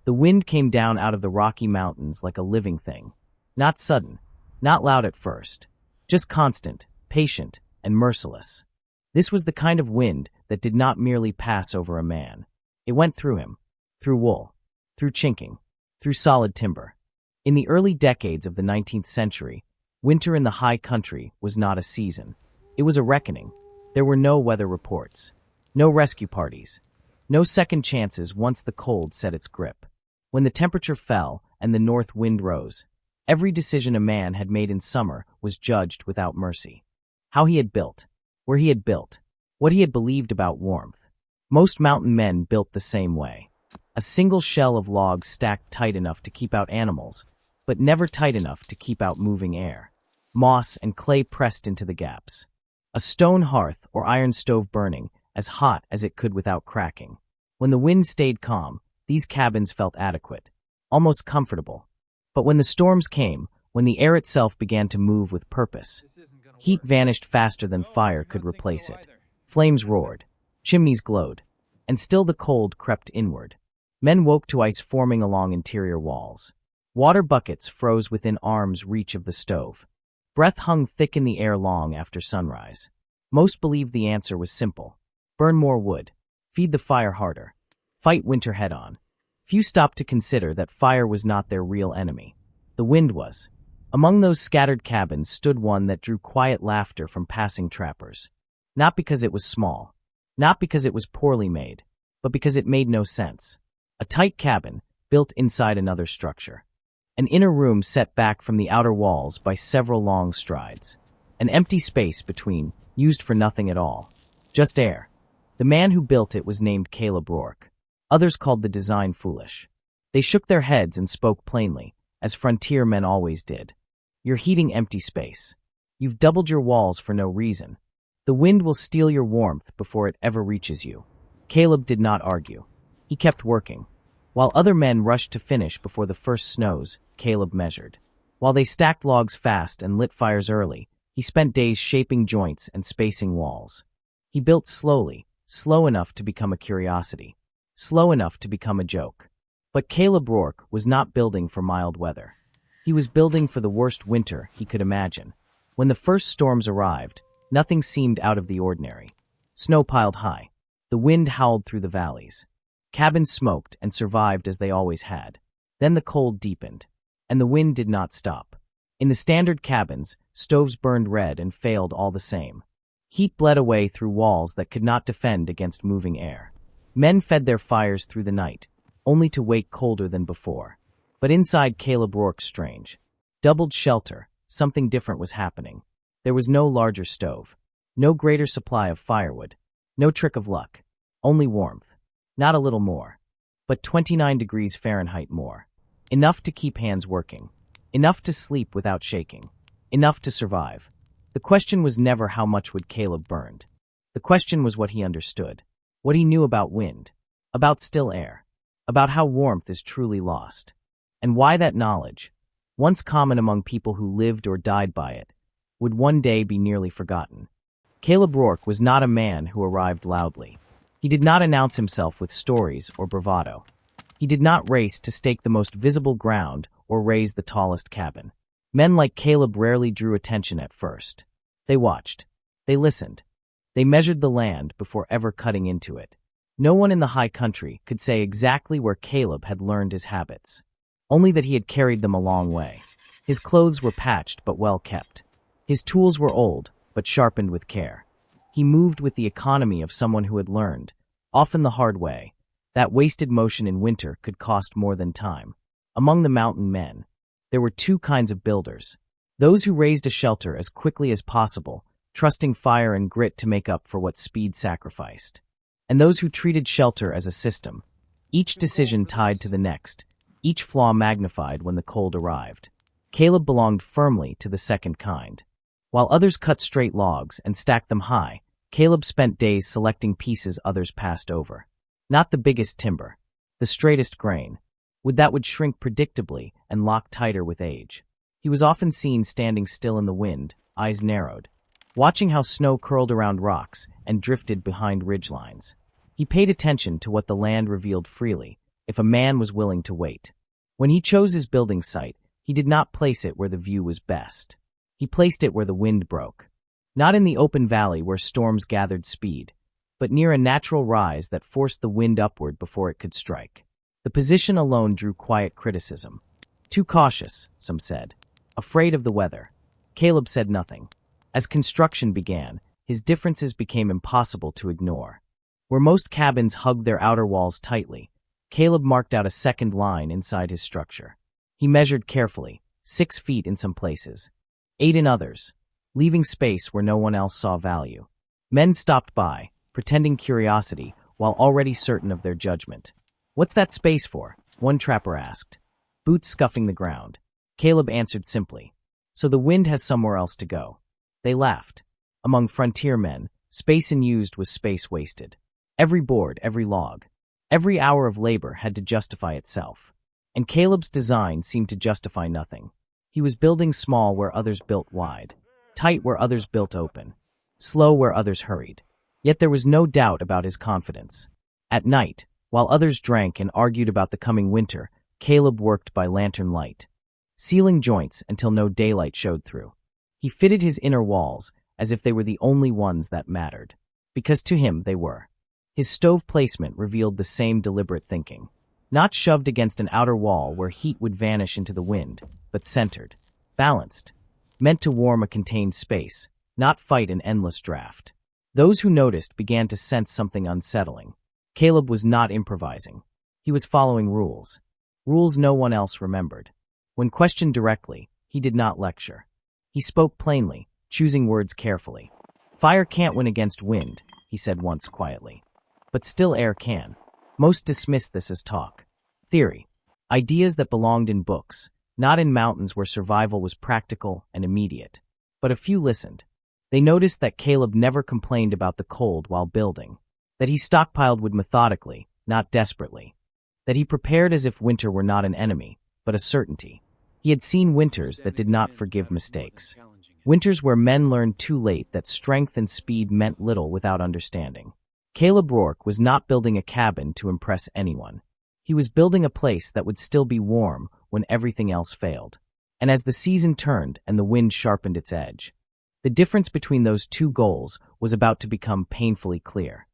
The wind came down out of the Rocky Mountains like a living thing. Not sudden, not loud at first, just constant, patient, and merciless. This was the kind of wind that did not merely pass over a man. It went through him, through wool, through chinking, through solid timber. In the early decades of the 19th century, winter in the high country was not a season. It was a reckoning. There were no weather reports, no rescue parties, no second chances once the cold set its grip. When the temperature fell and the north wind rose, every decision a man had made in summer was judged without mercy. How he had built, where he had built, what he had believed about warmth. Most mountain men built the same way. A single shell of logs stacked tight enough to keep out animals, but never tight enough to keep out moving air. Moss and clay pressed into the gaps. A stone hearth or iron stove burning, as hot as it could without cracking. When the wind stayed calm, these cabins felt adequate, almost comfortable. But when the storms came, when the air itself began to move with purpose, heat vanished faster than fire could replace it. Flames roared, chimneys glowed, and still the cold crept inward. Men woke to ice forming along interior walls. Water buckets froze within arm's reach of the stove. Breath hung thick in the air long after sunrise. Most believed the answer was simple. Burn more wood. Feed the fire harder. Fight winter head-on. Few stopped to consider that fire was not their real enemy. The wind was. Among those scattered cabins stood one that drew quiet laughter from passing trappers. Not because it was small. Not because it was poorly made. But because it made no sense. A tight cabin, built inside another structure. An inner room set back from the outer walls by several long strides. An empty space between, used for nothing at all. Just air. The man who built it was named Caleb Rourke. Others called the design foolish. They shook their heads and spoke plainly, as frontier men always did. You're heating empty space. You've doubled your walls for no reason. The wind will steal your warmth before it ever reaches you. Caleb did not argue. He kept working. While other men rushed to finish before the first snows, Caleb measured. While they stacked logs fast and lit fires early, he spent days shaping joints and spacing walls. He built slowly, slow enough to become a curiosity, slow enough to become a joke. But Caleb Rourke was not building for mild weather. He was building for the worst winter he could imagine. When the first storms arrived, nothing seemed out of the ordinary. Snow piled high. The wind howled through the valleys. Cabins smoked and survived as they always had. Then the cold deepened, and the wind did not stop. In the standard cabins, stoves burned red and failed all the same. Heat bled away through walls that could not defend against moving air. Men fed their fires through the night, only to wake colder than before. But inside Caleb Rourke's strange, doubled shelter, something different was happening. There was no larger stove, no greater supply of firewood, no trick of luck, only warmth. Not a little more, but 29 degrees Fahrenheit more. Enough to keep hands working. Enough to sleep without shaking. Enough to survive. The question was never how much would Caleb burned. The question was what he understood. What he knew about wind. About still air. About how warmth is truly lost. And why that knowledge, once common among people who lived or died by it, would one day be nearly forgotten. Caleb Rourke was not a man who arrived loudly. He did not announce himself with stories or bravado. He did not race to stake the most visible ground or raise the tallest cabin. Men like Caleb rarely drew attention at first. They watched. They listened. They measured the land before ever cutting into it. No one in the high country could say exactly where Caleb had learned his habits, only that he had carried them a long way. His clothes were patched but well kept. His tools were old but sharpened with care. He moved with the economy of someone who had learned, often the hard way, that wasted motion in winter could cost more than time. Among the mountain men, there were two kinds of builders. Those who raised a shelter as quickly as possible, trusting fire and grit to make up for what speed sacrificed. And those who treated shelter as a system, each decision tied to the next, each flaw magnified when the cold arrived. Caleb belonged firmly to the second kind. While others cut straight logs and stacked them high, Caleb spent days selecting pieces others passed over. Not the biggest timber, the straightest grain, that would shrink predictably and lock tighter with age. He was often seen standing still in the wind, eyes narrowed, watching how snow curled around rocks and drifted behind ridgelines. He paid attention to what the land revealed freely, if a man was willing to wait. When he chose his building site, he did not place it where the view was best. He placed it where the wind broke. Not in the open valley where storms gathered speed, but near a natural rise that forced the wind upward before it could strike. The position alone drew quiet criticism. Too cautious, some said. Afraid of the weather. Caleb said nothing. As construction began, his differences became impossible to ignore. Where most cabins hugged their outer walls tightly, Caleb marked out a second line inside his structure. He measured carefully, 6 feet in some places, 8 in others, leaving space where no one else saw value. Men stopped by, pretending curiosity while already certain of their judgment. "What's that space for?" one trapper asked. Boots scuffing the ground. Caleb answered simply, "So the wind has somewhere else to go." They laughed. Among frontier men, space unused was space wasted. Every board, every log, every hour of labor had to justify itself. And Caleb's design seemed to justify nothing. He was building small where others built wide, tight where others built open, slow where others hurried. Yet there was no doubt about his confidence. At night, while others drank and argued about the coming winter, Caleb worked by lantern light, sealing joints until no daylight showed through. He fitted his inner walls as if they were the only ones that mattered, because to him they were. His stove placement revealed the same deliberate thinking. Not shoved against an outer wall where heat would vanish into the wind, but centered, balanced, meant to warm a contained space, not fight an endless draft. Those who noticed began to sense something unsettling. Caleb was not improvising. He was following rules. Rules no one else remembered. When questioned directly, he did not lecture. He spoke plainly, choosing words carefully. "Fire can't win against wind," he said once quietly. "But still air can." Most dismissed this as talk. Theory. Ideas that belonged in books, not in mountains where survival was practical and immediate. But a few listened. They noticed that Caleb never complained about the cold while building, that he stockpiled wood methodically, not desperately, that he prepared as if winter were not an enemy, but a certainty. He had seen winters that did not forgive mistakes. Winters where men learned too late that strength and speed meant little without understanding. Caleb Rourke was not building a cabin to impress anyone. He was building a place that would still be warm when everything else failed. And as the season turned and the wind sharpened its edge, the difference between those two goals was about to become painfully clear.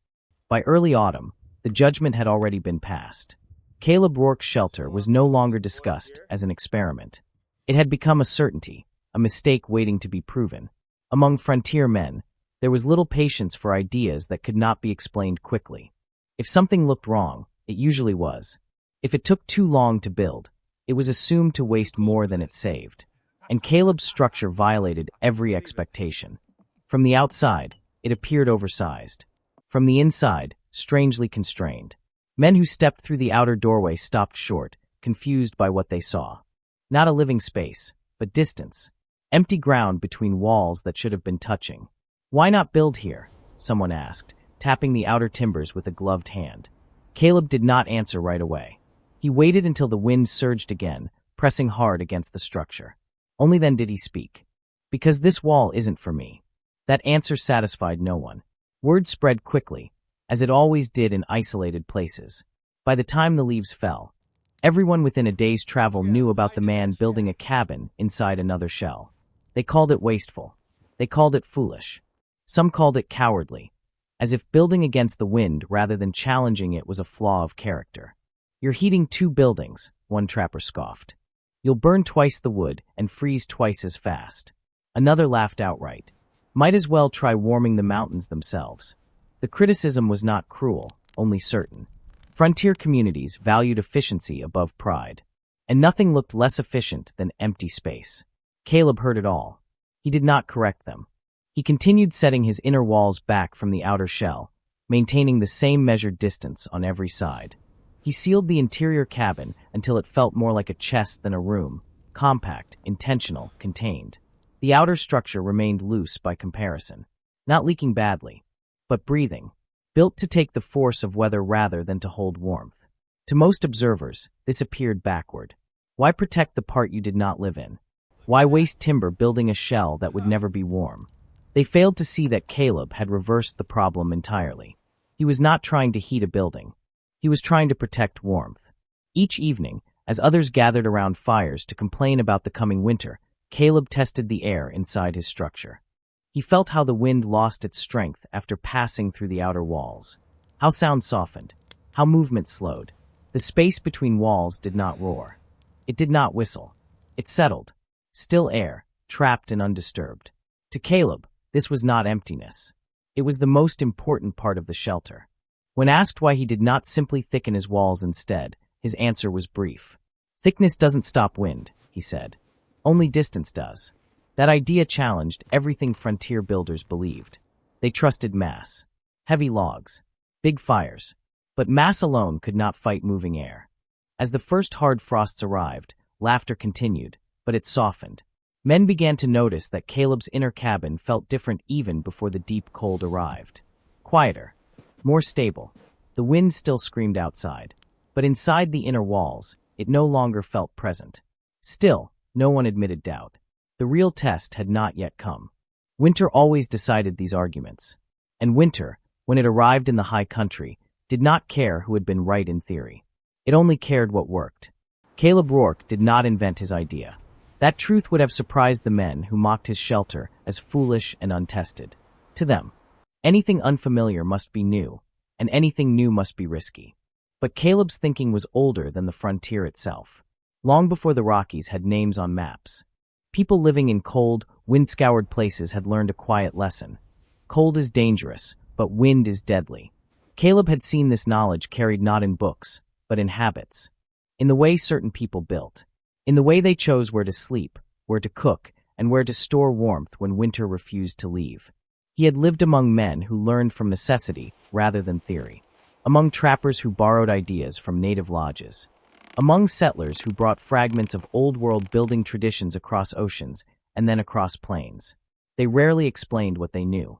By early autumn, the judgment had already been passed. Caleb Rourke's shelter was no longer discussed as an experiment. It had become a certainty, a mistake waiting to be proven. Among frontier men, there was little patience for ideas that could not be explained quickly. If something looked wrong, it usually was. If it took too long to build, it was assumed to waste more than it saved. And Caleb's structure violated every expectation. From the outside, it appeared oversized. From the inside, strangely constrained. Men who stepped through the outer doorway stopped short, confused by what they saw. Not a living space, but distance. Empty ground between walls that should have been touching. "Why not build here?" someone asked, tapping the outer timbers with a gloved hand. Caleb did not answer right away. He waited until the wind surged again, pressing hard against the structure. Only then did he speak. "Because this wall isn't for me." That answer satisfied no one. Word spread quickly, as it always did in isolated places. By the time the leaves fell, everyone within a day's travel knew about the man building a cabin inside another shell. They called it wasteful. They called it foolish. Some called it cowardly, as if building against the wind rather than challenging it was a flaw of character. "You're heating 2 buildings, one trapper scoffed. "You'll burn twice the wood and freeze twice as fast." Another laughed outright. "Might as well try warming the mountains themselves." The criticism was not cruel, only certain. Frontier communities valued efficiency above pride, and nothing looked less efficient than empty space. Caleb heard it all. He did not correct them. He continued setting his inner walls back from the outer shell, maintaining the same measured distance on every side. He sealed the interior cabin until it felt more like a chest than a room, compact, intentional, contained. The outer structure remained loose by comparison, not leaking badly, but breathing, built to take the force of weather rather than to hold warmth. To most observers, this appeared backward. Why protect the part you did not live in? Why waste timber building a shell that would never be warm? They failed to see that Caleb had reversed the problem entirely. He was not trying to heat a building. He was trying to protect warmth. Each evening, as others gathered around fires to complain about the coming winter, Caleb tested the air inside his structure. He felt how the wind lost its strength after passing through the outer walls. How sound softened. How movement slowed. The space between walls did not roar. It did not whistle. It settled. Still air, trapped and undisturbed. To Caleb, this was not emptiness. It was the most important part of the shelter. When asked why he did not simply thicken his walls instead, his answer was brief. Thickness doesn't stop wind, he said. Only distance does. That idea challenged everything frontier builders believed. They trusted mass. Heavy logs. Big fires. But mass alone could not fight moving air. As the first hard frosts arrived, laughter continued, but it softened. Men began to notice that Caleb's inner cabin felt different even before the deep cold arrived. Quieter. More stable. The wind still screamed outside. But inside the inner walls, it no longer felt present. Still, no one admitted doubt. The real test had not yet come. Winter always decided these arguments. And winter, when it arrived in the high country, did not care who had been right in theory. It only cared what worked. Caleb Rourke did not invent his idea. That truth would have surprised the men who mocked his shelter as foolish and untested. To them, anything unfamiliar must be new, and anything new must be risky. But Caleb's thinking was older than the frontier itself. Long before the Rockies had names on maps. People living in cold, wind-scoured places had learned a quiet lesson. Cold is dangerous, but wind is deadly. Caleb had seen this knowledge carried not in books, but in habits. In the way certain people built. In the way they chose where to sleep, where to cook, and where to store warmth when winter refused to leave. He had lived among men who learned from necessity rather than theory. Among trappers who borrowed ideas from native lodges. Among settlers who brought fragments of old-world building traditions across oceans and then across plains. They rarely explained what they knew.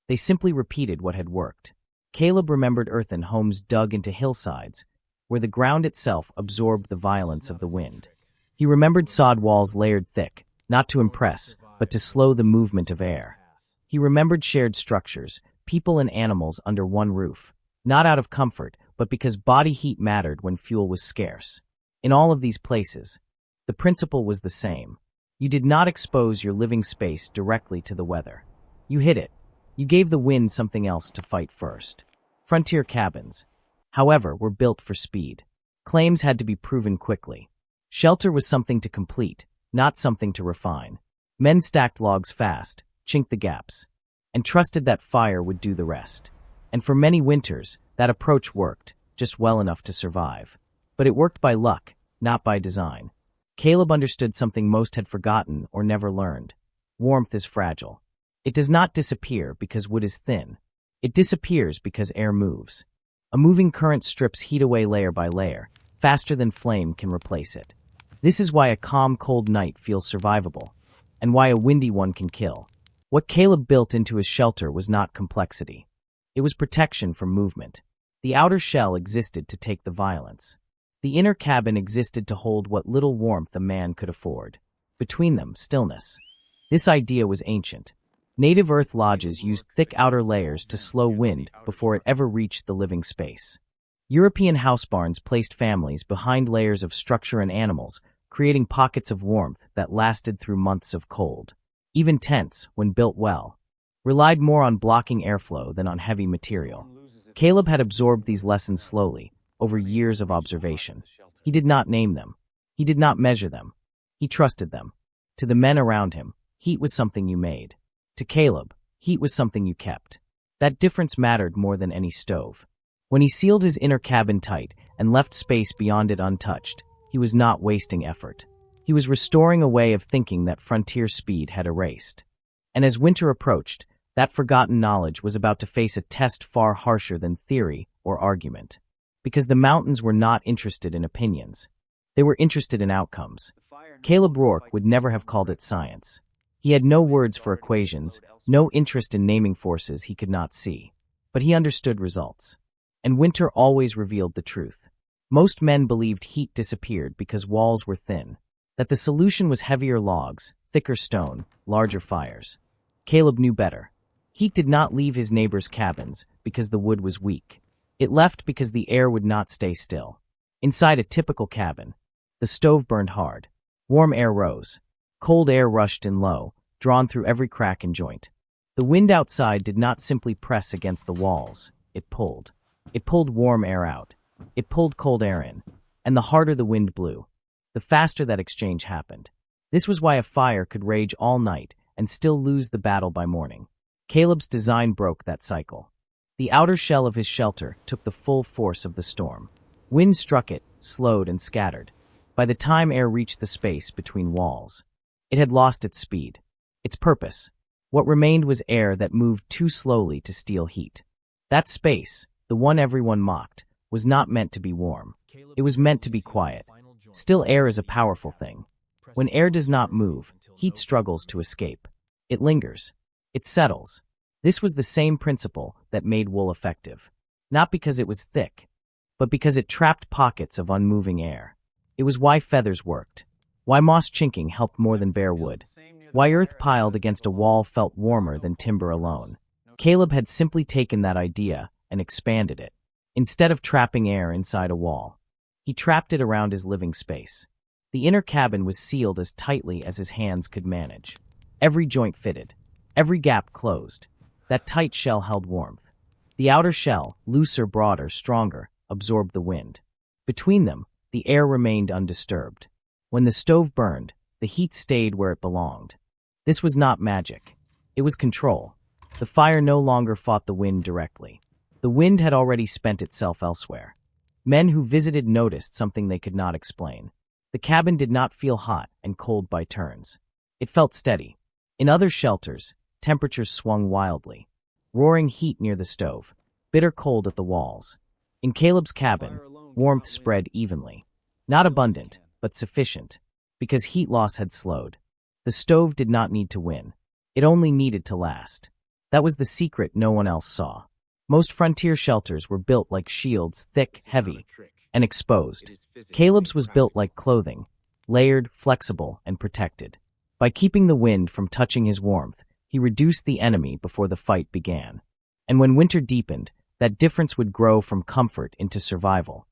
They simply repeated what had worked. Caleb remembered earthen homes dug into hillsides, where the ground itself absorbed the violence of the wind. He remembered sod walls layered thick, not to impress, but to slow the movement of air. He remembered shared structures, people and animals under one roof, not out of comfort, but because body heat mattered when fuel was scarce. In all of these places, the principle was the same. You did not expose your living space directly to the weather. You hid it. You gave the wind something else to fight first. Frontier cabins, however, were built for speed. Claims had to be proven quickly. Shelter was something to complete, not something to refine. Men stacked logs fast, chinked the gaps, and trusted that fire would do the rest. And for many winters, that approach worked, just well enough to survive. But it worked by luck, not by design. Caleb understood something most had forgotten or never learned. Warmth is fragile. It does not disappear because wood is thin. It disappears because air moves. A moving current strips heat away layer by layer, faster than flame can replace it. This is why a calm, cold night feels survivable, and why a windy one can kill. What Caleb built into his shelter was not complexity. It was protection from movement. The outer shell existed to take the violence. The inner cabin existed to hold what little warmth a man could afford. Between them, stillness. This idea was ancient. Native Earth lodges used thick outer layers to slow wind before it ever reached the living space. European house barns placed families behind layers of structure and animals, creating pockets of warmth that lasted through months of cold. Even tents, when built well, relied more on blocking airflow than on heavy material. Caleb had absorbed these lessons slowly, over years of observation. He did not name them. He did not measure them. He trusted them. To the men around him, heat was something you made. To Caleb, heat was something you kept. That difference mattered more than any stove. When he sealed his inner cabin tight and left space beyond it untouched, he was not wasting effort. He was restoring a way of thinking that frontier speed had erased. And as winter approached, that forgotten knowledge was about to face a test far harsher than theory or argument. Because the mountains were not interested in opinions. They were interested in outcomes. Caleb Rourke would never have called it science. He had no words for equations, no interest in naming forces he could not see. But he understood results. And winter always revealed the truth. Most men believed heat disappeared because walls were thin. That the solution was heavier logs, thicker stone, larger fires. Caleb knew better. Heat did not leave his neighbors' cabins because the wood was weak. It left because the air would not stay still. Inside a typical cabin, the stove burned hard. Warm air rose. Cold air rushed in low, drawn through every crack and joint. The wind outside did not simply press against the walls. It pulled. It pulled warm air out. It pulled cold air in. And the harder the wind blew, the faster that exchange happened. This was why a fire could rage all night and still lose the battle by morning. Caleb's design broke that cycle. The outer shell of his shelter took the full force of the storm. Wind struck it, slowed and scattered. By the time air reached the space between walls, it had lost its speed, its purpose. What remained was air that moved too slowly to steal heat. That space, the one everyone mocked, was not meant to be warm. It was meant to be quiet. Still, air is a powerful thing. When air does not move, heat struggles to escape. It lingers. It settles. This was the same principle that made wool effective. Not because it was thick, but because it trapped pockets of unmoving air. It was why feathers worked. Why moss chinking helped more than bare wood. Why earth piled against a wall felt warmer than timber alone. Caleb had simply taken that idea and expanded it. Instead of trapping air inside a wall, he trapped it around his living space. The inner cabin was sealed as tightly as his hands could manage. Every joint fitted. Every gap closed. That tight shell held warmth. The outer shell, looser, broader, stronger, absorbed the wind. Between them, the air remained undisturbed. When the stove burned, the heat stayed where it belonged. This was not magic. It was control. The fire no longer fought the wind directly. The wind had already spent itself elsewhere. Men who visited noticed something they could not explain. The cabin did not feel hot and cold by turns. It felt steady. In other shelters, temperatures swung wildly. Roaring heat near the stove, bitter cold at the walls. In Caleb's cabin, warmth spread evenly. Not abundant, but sufficient, because heat loss had slowed. The stove did not need to win. It only needed to last. That was the secret no one else saw. Most frontier shelters were built like shields, thick, heavy, and exposed. Caleb's was built like clothing, layered, flexible, and protected. By keeping the wind from touching his warmth, he reduced the enemy before the fight began. And when winter deepened, that difference would grow from comfort into survival.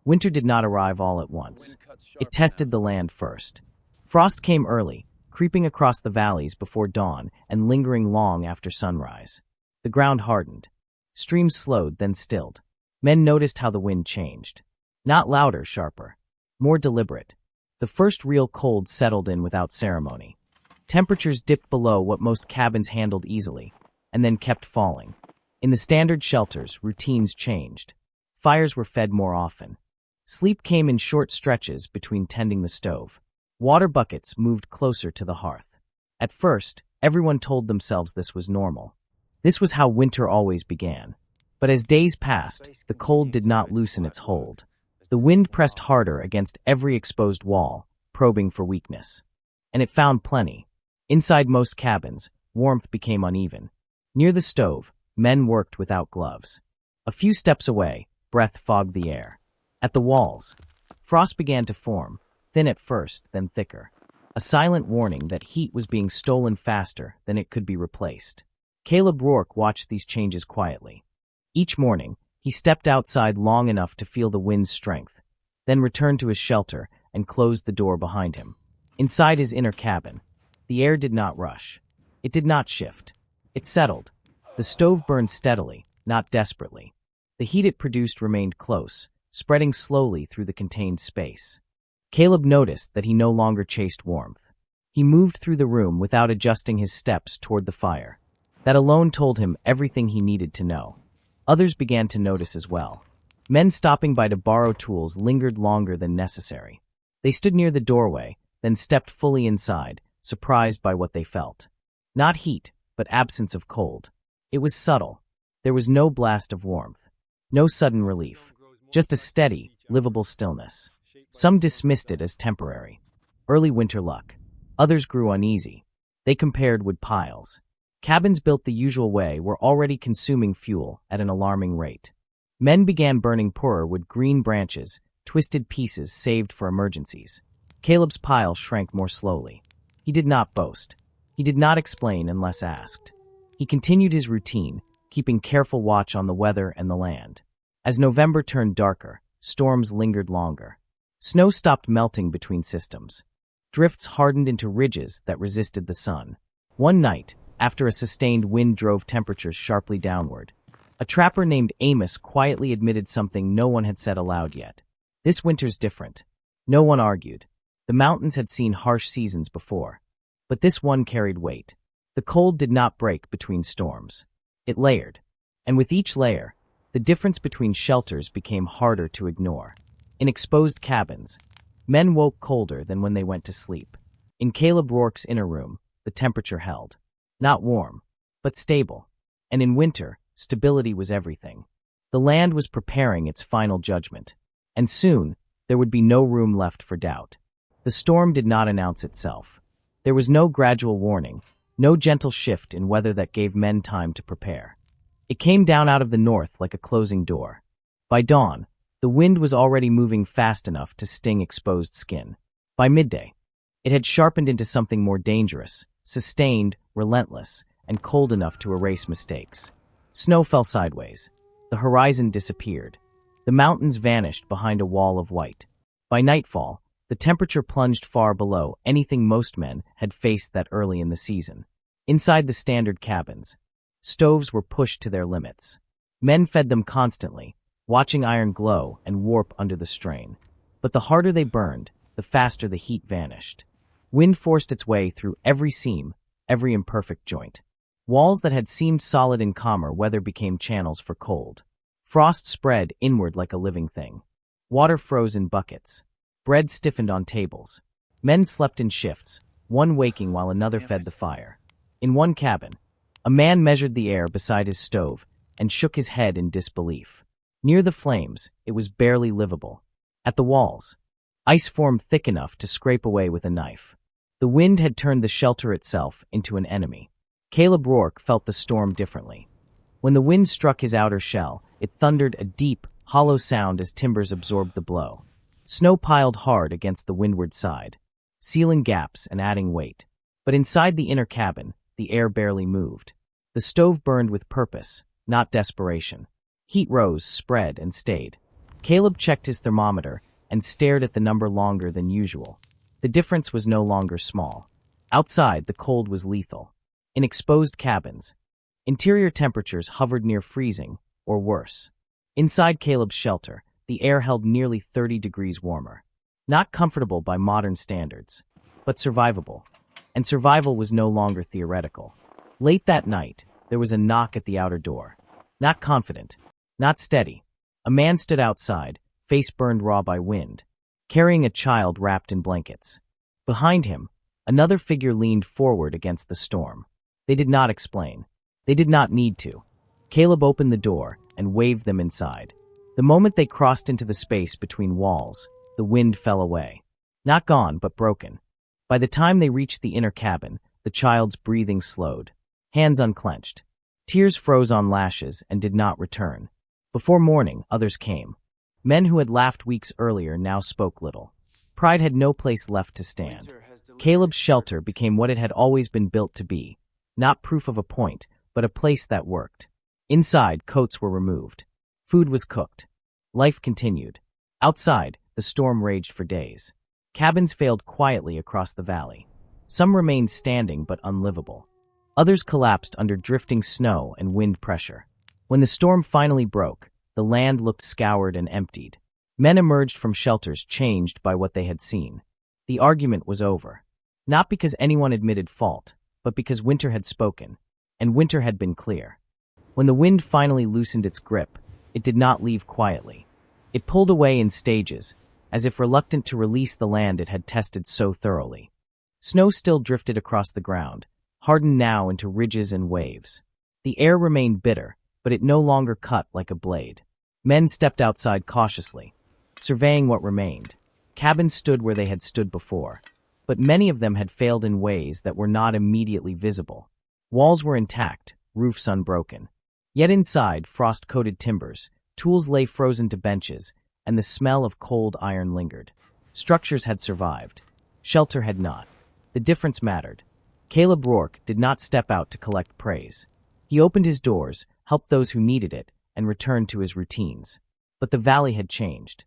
Winter did not arrive all at once. It tested the land first. Frost came early, creeping across the valleys before dawn and lingering long after sunrise. The ground hardened. Streams slowed, then stilled. Men noticed how the wind changed. Not louder, sharper. More deliberate. The first real cold settled in without ceremony. Temperatures dipped below what most cabins handled easily, and then kept falling. In the standard shelters, routines changed. Fires were fed more often. Sleep came in short stretches between tending the stove. Water buckets moved closer to the hearth. At first, everyone told themselves this was normal. This was how winter always began. But as days passed, the cold did not loosen its hold. The wind pressed harder against every exposed wall, probing for weakness. And it found plenty. Inside most cabins, warmth became uneven. Near the stove, men worked without gloves. A few steps away, breath fogged the air. At the walls, frost began to form, thin at first, then thicker. A silent warning that heat was being stolen faster than it could be replaced. Caleb Rourke watched these changes quietly. Each morning, he stepped outside long enough to feel the wind's strength, then returned to his shelter and closed the door behind him. Inside his inner cabin, the air did not rush. It did not shift. It settled. The stove burned steadily, not desperately. The heat it produced remained close, spreading slowly through the contained space. Caleb noticed that he no longer chased warmth. He moved through the room without adjusting his steps toward the fire. That alone told him everything he needed to know. Others began to notice as well. Men stopping by to borrow tools lingered longer than necessary. They stood near the doorway, then stepped fully inside, surprised by what they felt. Not heat, but absence of cold. It was subtle. There was no blast of warmth. No sudden relief. Just a steady, livable stillness. Some dismissed it as temporary. Early winter luck. Others grew uneasy. They compared wood piles. Cabins built the usual way were already consuming fuel at an alarming rate. Men began burning poorer wood, green branches, twisted pieces saved for emergencies. Caleb's pile shrank more slowly. He did not boast. He did not explain unless asked. He continued his routine, keeping careful watch on the weather and the land. As November turned darker, storms lingered longer. Snow stopped melting between systems. Drifts hardened into ridges that resisted the sun. One night, after a sustained wind drove temperatures sharply downward, a trapper named Amos quietly admitted something no one had said aloud yet. This winter's different. No one argued. The mountains had seen harsh seasons before. But this one carried weight. The cold did not break between storms. It layered. And with each layer, the difference between shelters became harder to ignore. In exposed cabins, men woke colder than when they went to sleep. In Caleb Rourke's inner room, the temperature held. Not warm, but stable. And in winter, stability was everything. The land was preparing its final judgment. And soon, there would be no room left for doubt. The storm did not announce itself. There was no gradual warning, no gentle shift in weather that gave men time to prepare. It came down out of the north like a closing door. By dawn, the wind was already moving fast enough to sting exposed skin. By midday, it had sharpened into something more dangerous, sustained, relentless, and cold enough to erase mistakes. Snow fell sideways. The horizon disappeared. The mountains vanished behind a wall of white. By nightfall, the temperature plunged far below anything most men had faced that early in the season. Inside the standard cabins, stoves were pushed to their limits. Men fed them constantly, watching iron glow and warp under the strain. But the harder they burned, the faster the heat vanished. Wind forced its way through every seam, every imperfect joint. Walls that had seemed solid in calmer weather became channels for cold. Frost spread inward like a living thing. Water froze in buckets. Bread stiffened on tables. Men slept in shifts, one waking while another fed the fire. In one cabin, a man measured the air beside his stove and shook his head in disbelief. Near the flames, it was barely livable. At the walls, ice formed thick enough to scrape away with a knife. The wind had turned the shelter itself into an enemy. Caleb Rourke felt the storm differently. When the wind struck his outer shell, it thundered a deep, hollow sound as timbers absorbed the blow. Snow piled hard against the windward side, sealing gaps and adding weight. But inside the inner cabin, the air barely moved. The stove burned with purpose, not desperation. Heat rose, spread, and stayed. Caleb checked his thermometer and stared at the number longer than usual. The difference was no longer small. Outside, the cold was lethal. In exposed cabins, interior temperatures hovered near freezing, or worse. Inside Caleb's shelter, the air held nearly 30 degrees warmer. Not comfortable by modern standards, but survivable. And survival was no longer theoretical. Late that night, there was a knock at the outer door. Not confident, not steady. A man stood outside, face burned raw by wind, carrying a child wrapped in blankets. Behind him, another figure leaned forward against the storm. They did not explain. They did not need to. Caleb opened the door and waved them inside. The moment they crossed into the space between walls, the wind fell away. Not gone, but broken. By the time they reached the inner cabin, the child's breathing slowed. Hands unclenched. Tears froze on lashes and did not return. Before morning, others came. Men who had laughed weeks earlier now spoke little. Pride had no place left to stand. Caleb's shelter became what it had always been built to be. Not proof of a point, but a place that worked. Inside, coats were removed. Food was cooked. Life continued. Outside, the storm raged for days. Cabins failed quietly across the valley. Some remained standing but unlivable. Others collapsed under drifting snow and wind pressure. When the storm finally broke, the land looked scoured and emptied. Men emerged from shelters changed by what they had seen. The argument was over. Not because anyone admitted fault, but because winter had spoken, and winter had been clear. When the wind finally loosened its grip, it did not leave quietly. It pulled away in stages, as if reluctant to release the land it had tested so thoroughly. Snow still drifted across the ground, hardened now into ridges and waves. The air remained bitter, but it no longer cut like a blade. Men stepped outside cautiously, surveying what remained. Cabins stood where they had stood before, but many of them had failed in ways that were not immediately visible. Walls were intact, roofs unbroken. Yet inside, frost-coated timbers, tools lay frozen to benches, and the smell of cold iron lingered. Structures had survived. Shelter had not. The difference mattered. Caleb Rourke did not step out to collect praise. He opened his doors, helped those who needed it, and returned to his routines. But the valley had changed.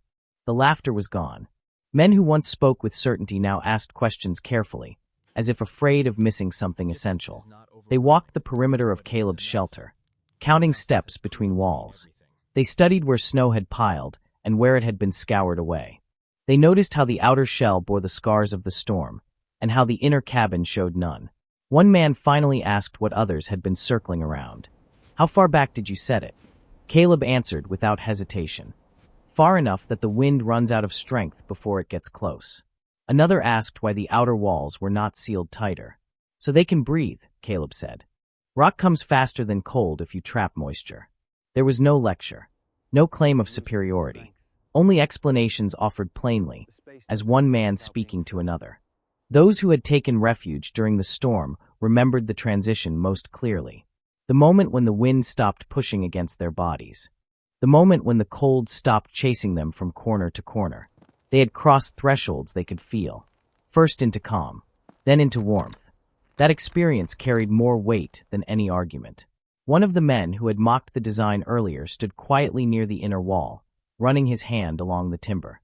The laughter was gone. Men who once spoke with certainty now asked questions carefully, as if afraid of missing something essential. They walked the perimeter of Caleb's shelter, counting steps between walls. They studied where snow had piled and where it had been scoured away. They noticed how the outer shell bore the scars of the storm, and how the inner cabin showed none. One man finally asked what others had been circling around. "How far back did you set it?" Caleb answered without hesitation. "Far enough that the wind runs out of strength before it gets close." Another asked why the outer walls were not sealed tighter. "So they can breathe," Caleb said. "Rock comes faster than cold if you trap moisture." There was no lecture, no claim of superiority, only explanations offered plainly, as one man speaking to another. Those who had taken refuge during the storm remembered the transition most clearly. The moment when the wind stopped pushing against their bodies. The moment when the cold stopped chasing them from corner to corner. They had crossed thresholds they could feel, first into calm, then into warmth. That experience carried more weight than any argument. One of the men who had mocked the design earlier stood quietly near the inner wall, running his hand along the timber.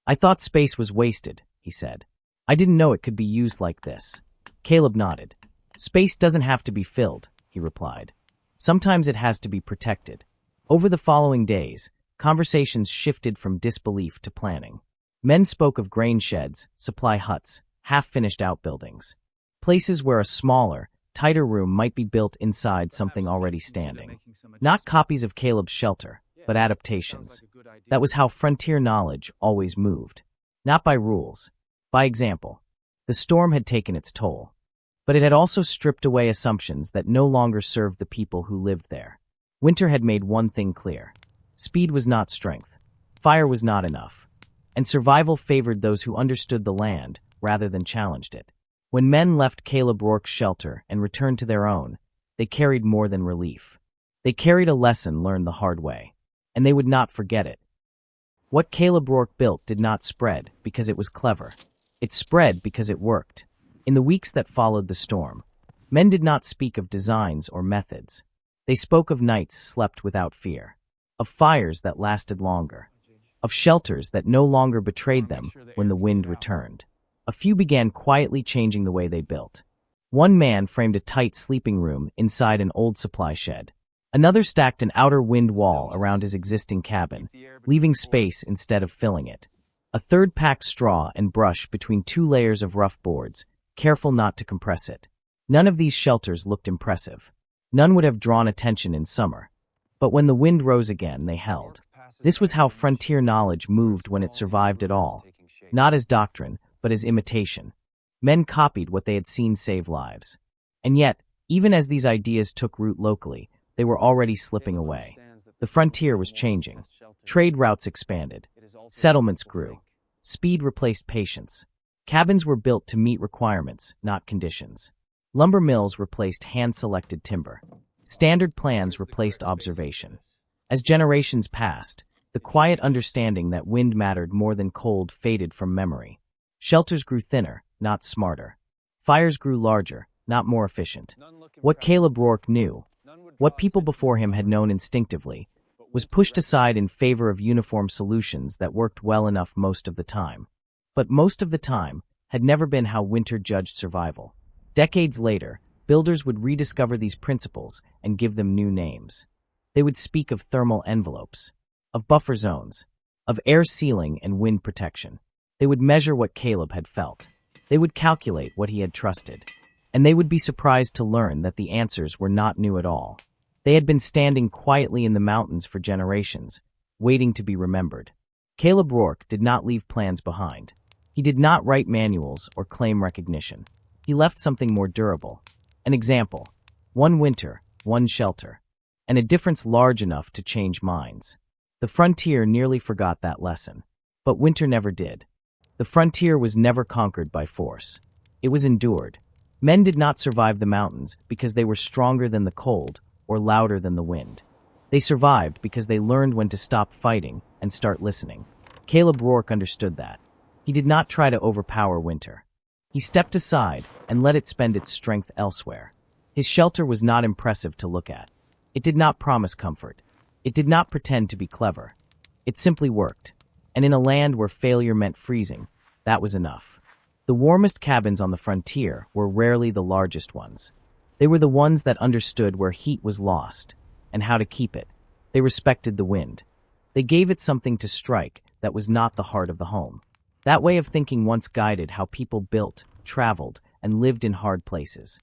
"I thought space was wasted," he said. "I didn't know it could be used like this." Caleb nodded. "Space doesn't have to be filled," he replied. "Sometimes it has to be protected." Over the following days, conversations shifted from disbelief to planning. Men spoke of grain sheds, supply huts, half-finished outbuildings. Places where a smaller, tighter room might be built inside something already standing. Not copies of Caleb's shelter, but adaptations. That was how frontier knowledge always moved. Not by rules, by example. The storm had taken its toll. But it had also stripped away assumptions that no longer served the people who lived there. Winter had made one thing clear. Speed was not strength. Fire was not enough. And survival favored those who understood the land rather than challenged it. When men left Caleb Rourke's shelter and returned to their own, they carried more than relief. They carried a lesson learned the hard way, and they would not forget it. What Caleb Rourke built did not spread because it was clever. It spread because it worked. In the weeks that followed the storm, men did not speak of designs or methods. They spoke of nights slept without fear, of fires that lasted longer, of shelters that no longer betrayed them when the wind returned. A few began quietly changing the way they built. One man framed a tight sleeping room inside an old supply shed. Another stacked an outer wind wall around his existing cabin, leaving space instead of filling it. A third packed straw and brush between two layers of rough boards, careful not to compress it. None of these shelters looked impressive. None would have drawn attention in summer. But when the wind rose again, they held. This was how frontier knowledge moved when it survived at all. Not as doctrine, but as imitation. Men copied what they had seen save lives. And yet, even as these ideas took root locally, they were already slipping away. The frontier was changing. Trade routes expanded. Settlements grew. Speed replaced patience. Cabins were built to meet requirements, not conditions. Lumber mills replaced hand-selected timber. Standard plans replaced observation. As generations passed, the quiet understanding that wind mattered more than cold faded from memory. Shelters grew thinner, not smarter. Fires grew larger, not more efficient. What Caleb Rourke knew, what people before him had known instinctively, was pushed aside in favor of uniform solutions that worked well enough most of the time. But most of the time had never been how winter judged survival. Decades later, builders would rediscover these principles and give them new names. They would speak of thermal envelopes, of buffer zones, of air sealing and wind protection. They would measure what Caleb had felt. They would calculate what he had trusted. And they would be surprised to learn that the answers were not new at all. They had been standing quietly in the mountains for generations, waiting to be remembered. Caleb Rourke did not leave plans behind. He did not write manuals or claim recognition. He left something more durable. An example. One winter, one shelter. And a difference large enough to change minds. The frontier nearly forgot that lesson. But winter never did. The frontier was never conquered by force. It was endured. Men did not survive the mountains because they were stronger than the cold or louder than the wind. They survived because they learned when to stop fighting and start listening. Caleb Rourke understood that. He did not try to overpower winter. He stepped aside and let it spend its strength elsewhere. His shelter was not impressive to look at. It did not promise comfort. It did not pretend to be clever. It simply worked. And in a land where failure meant freezing, that was enough. The warmest cabins on the frontier were rarely the largest ones. They were the ones that understood where heat was lost and how to keep it. They respected the wind. They gave it something to strike that was not the heart of the home. That way of thinking once guided how people built, traveled, and lived in hard places.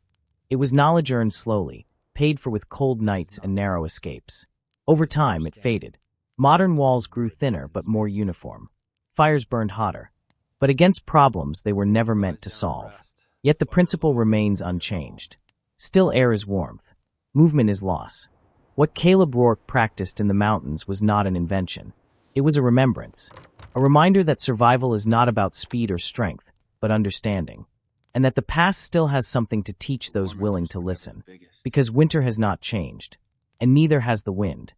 It was knowledge earned slowly, paid for with cold nights and narrow escapes. Over time, it faded. Modern walls grew thinner but more uniform. Fires burned hotter. But against problems they were never meant to solve. Yet the principle remains unchanged. Still air is warmth. Movement is loss. What Caleb Rourke practiced in the mountains was not an invention. It was a remembrance. A reminder that survival is not about speed or strength, but understanding. And that the past still has something to teach those willing to listen. Because winter has not changed. And neither has the wind.